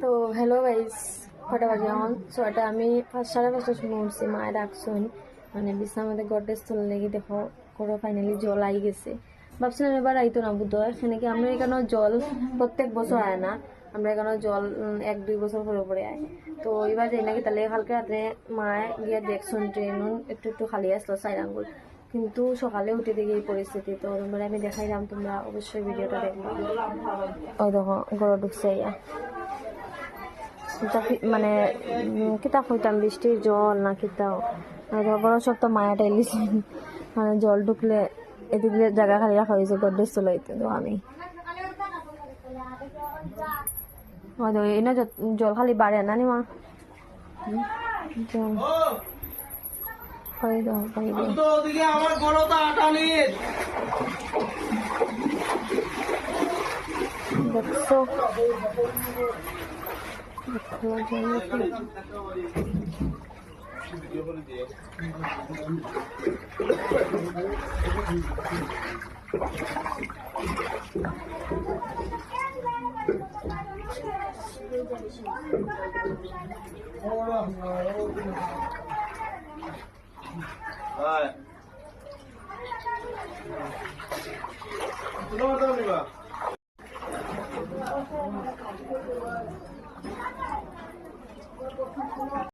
তো hello guys, কটা বাজে এখন? ছয়টা। আমি 5:30 সময় উঠছি, মায়ে ডাকছেন মানে বিছনার মধ্যে গডরেজ তোলা লেগে দেখো করে ফাইনালি জল আই গেছে। ভাবছিলাম এবার আইতো না বুধ হয়, এখানে কি আমরা এখানে জল প্রত্যেক বছর আয় না, আমরা এখানে জল 1-2 বছর পরে পরে আয়। তো এবার যাই নাকি তাহলে কালকে রাত্রে মায়ে গিয়ে দেখছেন ট্রেন একটু একটু খালি আসলো 4 আঙ্গুল, কিন্তু সকালে উঠে দেখি এই পরিস্থিতি। তো তোমরা আমি দেখাইলাম, তোমরা অবশ্যই ভিডিওটা দেখবা। ওই দেখো গড় ঢুকছে ইয়া মানে কিতা কইতাম, বৃষ্টির জল না কিতাও বড় সব তো মায়া টাইলিছে মানে জল ঢুকলে এদিকে জায়গা খালি রাখা হয়েছে গড্রেজ চলাইতে। তো আমি এনে জল খালি বাড়ে না নি মা দেখছো